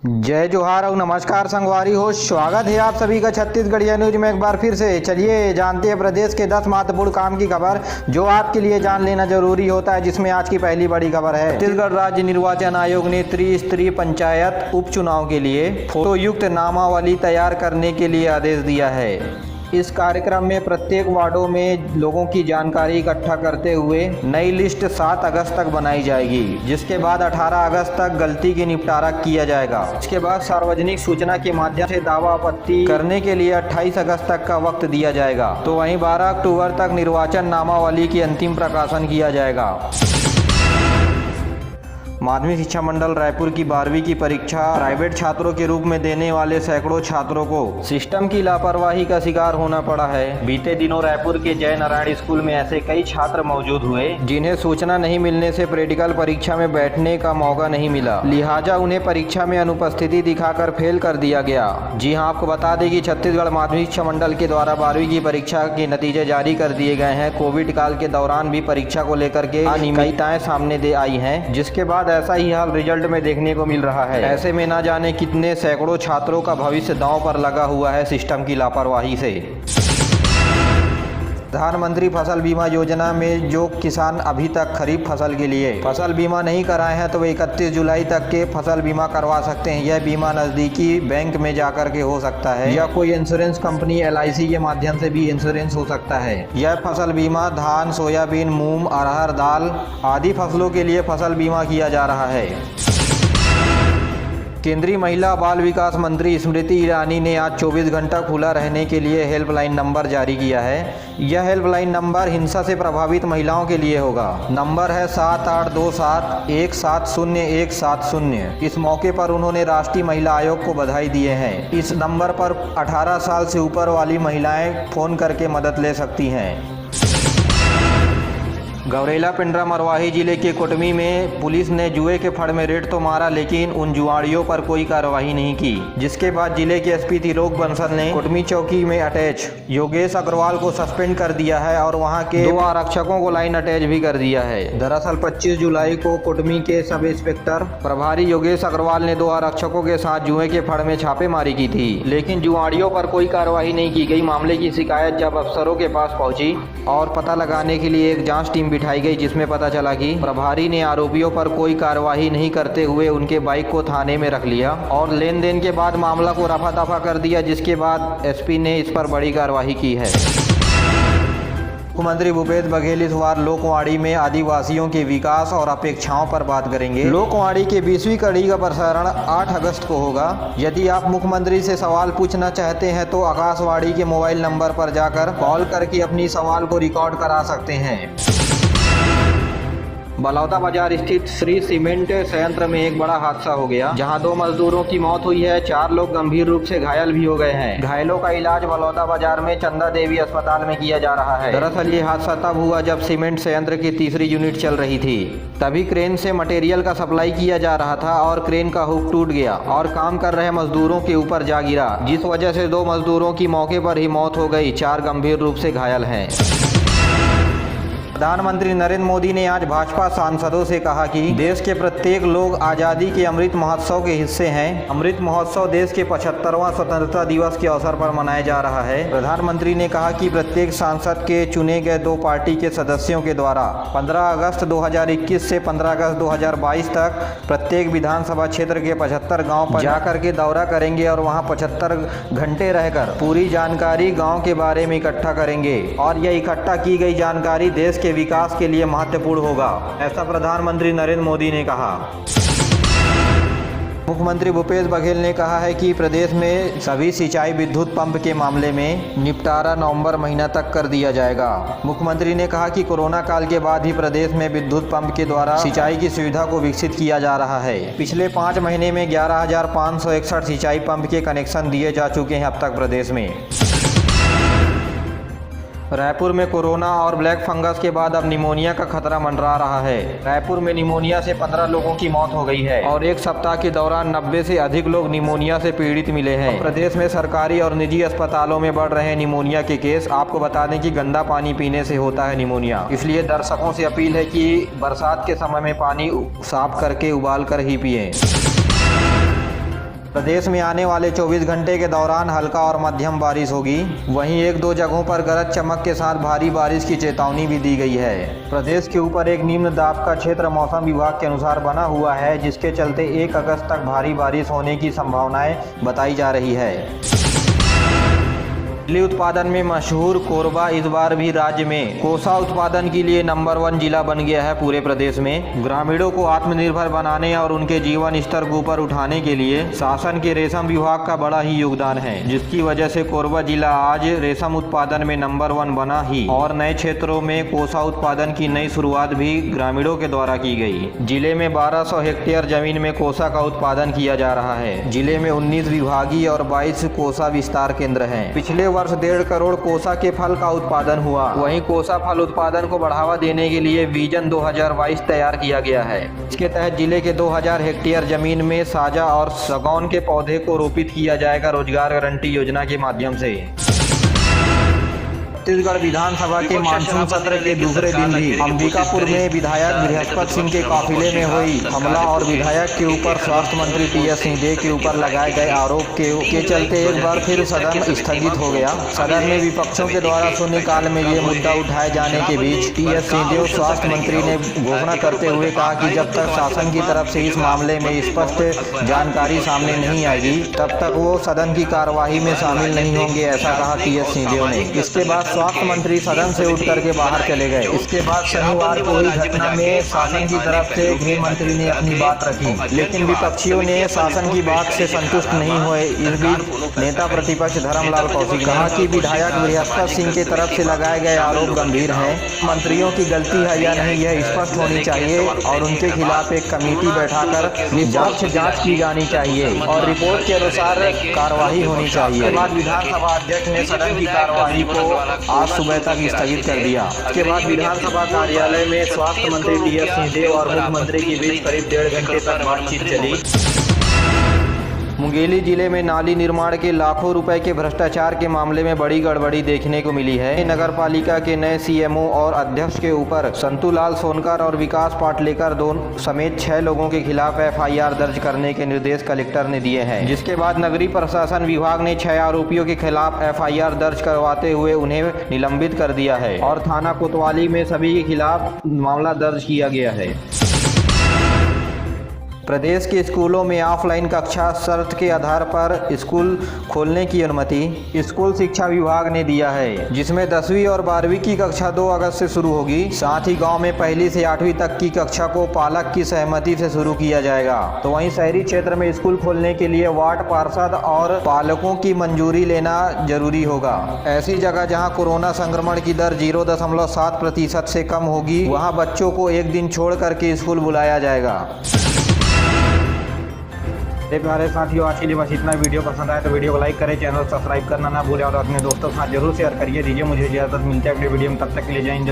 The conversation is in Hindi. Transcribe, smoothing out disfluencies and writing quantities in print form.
जय जोहार और नमस्कार संगवारी हो। स्वागत है आप सभी का छत्तीसगढ़िया न्यूज में एक बार फिर से। चलिए जानते हैं प्रदेश के 10 महत्वपूर्ण काम की खबर जो आपके लिए जान लेना जरूरी होता है, जिसमें आज की पहली बड़ी खबर है। छत्तीसगढ़ राज्य निर्वाचन आयोग ने त्रिस्तरीय पंचायत उपचुनाव के लिए फोटोयुक्त नामावली तैयार करने के लिए आदेश दिया है। इस कार्यक्रम में प्रत्येक वार्डों में लोगों की जानकारी इकट्ठा करते हुए नई लिस्ट 7 अगस्त तक बनाई जाएगी, जिसके बाद 18 अगस्त तक गलती की निपटारा किया जाएगा। इसके बाद सार्वजनिक सूचना के माध्यम से दावा आपत्ति करने के लिए 28 अगस्त तक का वक्त दिया जाएगा। तो वहीं 12 अक्टूबर तक निर्वाचन नामावली की अंतिम प्रकाशन किया जाएगा। माध्यमिक शिक्षा मंडल रायपुर की 12वीं की परीक्षा प्राइवेट छात्रों के रूप में देने वाले सैकड़ों छात्रों को सिस्टम की लापरवाही का शिकार होना पड़ा है। बीते दिनों रायपुर के जय नारायण स्कूल में ऐसे कई छात्र मौजूद हुए जिन्हें सूचना नहीं मिलने से प्रैक्टिकल परीक्षा में बैठने का मौका नहीं मिला, लिहाजा उन्हें परीक्षा में अनुपस्थिति दिखाकर फेल कर दिया गया। जी हाँ, आपको बता दें कि छत्तीसगढ़ माध्यमिक शिक्षा मंडल के द्वारा 12वीं की परीक्षा के नतीजे जारी कर दिए गए हैं। कोविड काल के दौरान भी परीक्षा को लेकर के अनियमितताएं सामने आई हैं, जिसके बाद ऐसा ही हाल रिजल्ट में देखने को मिल रहा है। ऐसे में ना जाने कितने सैकड़ों छात्रों का भविष्य दांव पर लगा हुआ है सिस्टम की लापरवाही से। प्रधानमंत्री फसल बीमा योजना में जो किसान अभी तक खरीफ फसल के लिए फसल बीमा नहीं कराए हैं तो वे 31 जुलाई तक के फसल बीमा करवा सकते हैं। यह बीमा नजदीकी बैंक में जाकर के हो सकता है या कोई इंश्योरेंस कंपनी LIC के माध्यम से भी इंश्योरेंस हो सकता है। यह फसल बीमा धान, सोयाबीन, मूंग, अरहर दाल आदि फसलों के लिए फसल बीमा किया जा रहा है। केंद्रीय महिला बाल विकास मंत्री स्मृति ईरानी ने आज 24 घंटा खुला रहने के लिए हेल्पलाइन नंबर जारी किया है। यह हेल्पलाइन नंबर हिंसा से प्रभावित महिलाओं के लिए होगा। नंबर है 7827170170। इस मौके पर उन्होंने राष्ट्रीय महिला आयोग को बधाई दिए हैं। इस नंबर पर 18 साल से ऊपर वाली महिलाएं फोन करके मदद ले सकती हैं। गौरेला पिंडरा मरवाही जिले के कुटमी में पुलिस ने जुए के फड़ में रेड तो मारा, लेकिन उन जुआड़ियों पर कोई कार्रवाई नहीं की, जिसके बाद जिले के SP त्रिलोक बंसल ने कुटमी चौकी में अटैच योगेश अग्रवाल को सस्पेंड कर दिया है और वहां के 2 आरक्षकों को लाइन अटैच भी कर दिया है। दरअसल 25 जुलाई को कुटमी के सब इंस्पेक्टर प्रभारी योगेश अग्रवाल ने 2 आरक्षकों के साथ जुए के फड़ में छापेमारी की थी, लेकिन जुआड़ियों पर कोई कार्रवाई नहीं की गई। मामले की शिकायत जब अफसरों के पास पहुंची और पता लगाने के लिए एक जांच टीम बिठाई गई, जिसमें पता चला कि प्रभारी ने आरोपियों पर कोई कार्रवाई नहीं करते हुए उनके बाइक को थाने में रख लिया और लेन देन के बाद मामला को रफा दफा कर दिया, जिसके बाद SP ने इस पर बड़ी कार्रवाई की है। मुख्यमंत्री भूपेश बघेल इस बार लोकवाणी में आदिवासियों के विकास और अपेक्षाओं पर बात करेंगे। लोकवाणी के 20वीं कड़ी का प्रसारण 8 अगस्त को होगा। यदि आप मुख्यमंत्री से सवाल पूछना चाहते हैं तो आकाशवाणी के मोबाइल नंबर पर जाकर कॉल करके अपनी सवाल को रिकॉर्ड करा सकते हैं। बलौदाबाजार स्थित श्री सीमेंट संयंत्र में एक बड़ा हादसा हो गया, जहां 2 मजदूरों की मौत हुई है। 4 लोग गंभीर रूप से घायल भी हो गए हैं। घायलों का इलाज बलौदाबाजार में चंदा देवी अस्पताल में किया जा रहा है। दरअसल ये हादसा तब हुआ जब सीमेंट संयंत्र की तीसरी यूनिट चल रही थी। तभी क्रेन से मटेरियल का सप्लाई किया जा रहा था और क्रेन का हुक टूट गया और काम कर रहे मजदूरों के ऊपर जा गिरा, जिस वजह से 2 मजदूरों की मौके पर ही मौत हो गई। 4 गंभीर रूप से घायल हैं। प्रधानमंत्री नरेंद्र मोदी ने आज भाजपा सांसदों से कहा कि देश के प्रत्येक लोग आज़ादी के अमृत महोत्सव के हिस्से हैं। अमृत महोत्सव देश के 75वां स्वतंत्रता दिवस के अवसर पर मनाया जा रहा है। प्रधानमंत्री ने कहा कि प्रत्येक सांसद के चुने गए 2 पार्टी के सदस्यों के द्वारा 15 अगस्त 2021 से 15 अगस्त 2022 तक प्रत्येक विधानसभा क्षेत्र के 75 गाँव पर जाकर के दौरा करेंगे और वहाँ 75 घंटे रहकर पूरी जानकारी गाँव के बारे में इकट्ठा करेंगे और यह इकट्ठा की गई जानकारी देश के विकास के लिए महत्वपूर्ण होगा, ऐसा प्रधानमंत्री नरेंद्र मोदी ने कहा। मुख्यमंत्री भूपेश बघेल ने कहा है कि प्रदेश में सभी सिंचाई विद्युत पंप के मामले में निपटारा नवंबर महीना तक कर दिया जाएगा। मुख्यमंत्री ने कहा कि कोरोना काल के बाद ही प्रदेश में विद्युत पंप के द्वारा सिंचाई की सुविधा को विकसित किया जा रहा है। पिछले 5 महीने में 11,561 सिंचाई पंप के कनेक्शन दिए जा चुके हैं अब तक प्रदेश में। रायपुर में कोरोना और ब्लैक फंगस के बाद अब निमोनिया का खतरा मंडरा रहा है। रायपुर में निमोनिया से 15 लोगों की मौत हो गई है और एक सप्ताह के दौरान 90 से अधिक लोग निमोनिया से पीड़ित मिले हैं। प्रदेश में सरकारी और निजी अस्पतालों में बढ़ रहे हैं निमोनिया के केस। आपको बता दें कि गंदा पानी पीने से होता है निमोनिया, इसलिए दर्शकों से अपील है कि बरसात के समय में पानी साफ करके उबाल कर ही पिएं। प्रदेश में आने वाले 24 घंटे के दौरान हल्का और मध्यम बारिश होगी। वहीं एक दो जगहों पर गरज चमक के साथ भारी बारिश की चेतावनी भी दी गई है। प्रदेश के ऊपर एक निम्न दाब का क्षेत्र मौसम विभाग के अनुसार बना हुआ है, जिसके चलते 1 अगस्त तक भारी बारिश होने की संभावनाएं बताई जा रही है। बिजली उत्पादन में मशहूर कोरबा इस बार भी राज्य में कोसा उत्पादन के लिए नंबर 1 जिला बन गया है। पूरे प्रदेश में ग्रामीणों को आत्मनिर्भर बनाने और उनके जीवन स्तर को ऊपर उठाने के लिए शासन के रेशम विभाग का बड़ा ही योगदान है, जिसकी वजह से कोरबा जिला आज रेशम उत्पादन में नंबर 1 बना ही और नए क्षेत्रों में कोसा उत्पादन की नई शुरुआत भी ग्रामीणों के द्वारा की गई। जिले में 1200 हेक्टेयर जमीन में कोसा का उत्पादन किया जा रहा है। जिले में 19 विभागीय और 22 कोसा विस्तार केंद्र हैं। पिछले वर्ष 1.5 करोड़ कोसा के फल का उत्पादन हुआ। वहीं कोसा फल उत्पादन को बढ़ावा देने के लिए विजन 2022 तैयार किया गया है। इसके तहत जिले के 2000 हेक्टेयर जमीन में साजा और सागौन के पौधे को रोपित किया जाएगा रोजगार गारंटी योजना के माध्यम से। छत्तीसगढ़ विधानसभा के मानसून सत्र के दूसरे दिन भी अंबिकापुर में विधायक बृहस्पति सिंह के काफिले में हुई हमला और विधायक के ऊपर स्वास्थ्य मंत्री टी.एस. सिंहदेव के ऊपर लगाए गए आरोप के चलते एक बार फिर सदन स्थगित हो गया। सदन में विपक्षों के द्वारा शून्यकाल में ये मुद्दा उठाए जाने के बीच टी.एस. सिंहदेव स्वास्थ्य मंत्री ने घोषणा करते हुए कहा कि जब तक शासन की तरफ से इस मामले में स्पष्ट जानकारी सामने नहीं आएगी तब तक वो सदन की कार्यवाही में शामिल नहीं होंगे, ऐसा कहा टी.एस. सिंहदेव ने। इसके बाद स्वास्थ्य मंत्री सदन से उठ करके बाहर चले गए। इसके बाद शनिवार को हुई घटना में शासन की तरफ से गृह मंत्री ने अपनी बात रखी, लेकिन विपक्षियों ने शासन की बात से संतुष्ट नहीं हुए। इस बीच नेता प्रतिपक्ष धर्मलाल कौशिक ने कहा कि विधायक बृहस्पति सिंह की तरफ से लगाए गए आरोप गंभीर हैं। मंत्रियों की गलती है या नहीं यह स्पष्ट होनी चाहिए और उनके खिलाफ एक कमेटी बैठाकर जांच की जानी चाहिए और रिपोर्ट के अनुसार कार्रवाई होनी चाहिए। इसके बाद विधानसभा अध्यक्ष ने सदन की कार्यवाही को आज सुबह तक स्थगित कर दिया। इसके बाद विधानसभा कार्यालय में स्वास्थ्य मंत्री टी.एस. सिंहदेव और मुख्यमंत्री के बीच करीब 1.5 घंटे तक बातचीत चली। मुंगेली जिले में नाली निर्माण के लाखों रुपए के भ्रष्टाचार के मामले में बड़ी गड़बड़ी देखने को मिली है। नगर पालिका के नए सीएमओ और अध्यक्ष के ऊपर संतूलाल सोनकर और विकास पाटलेकर दोनों समेत 6 लोगों के खिलाफ एफआईआर दर्ज करने के निर्देश कलेक्टर ने दिए हैं, जिसके बाद नगरीय प्रशासन विभाग ने 6 आरोपियों के खिलाफ एफआईआर दर्ज करवाते हुए उन्हें निलंबित कर दिया है और थाना कोतवाली में सभी के खिलाफ मामला दर्ज किया गया है। प्रदेश के स्कूलों में ऑफलाइन कक्षा शर्त के आधार पर स्कूल खोलने की अनुमति स्कूल शिक्षा विभाग ने दिया है, जिसमें 10वीं और 12वीं की कक्षा 2 अगस्त से शुरू होगी। साथ ही गांव में 1ली से 8वीं तक की कक्षा को पालक की सहमति से शुरू किया जाएगा। तो वहीं शहरी क्षेत्र में स्कूल खोलने के लिए वार्ड पार्षद और पालकों की मंजूरी लेना जरूरी होगा। ऐसी जगह जहाँ कोरोना संक्रमण की दर 0.7% से कम होगी, वहाँ बच्चों को एक दिन छोड़ करके स्कूल बुलाया जाएगा। प्यारे साथियों, आज के लिए बस इतना। वीडियो पसंद आए तो वीडियो को लाइक करें, चैनल सब्सक्राइब करना ना भूलें और अपने दोस्तों के साथ जरूर शेयर करिए। दीजिए मुझे इजाजत, मिलते हैं अगले वीडियो में, तब तक के लिए जय हिंद।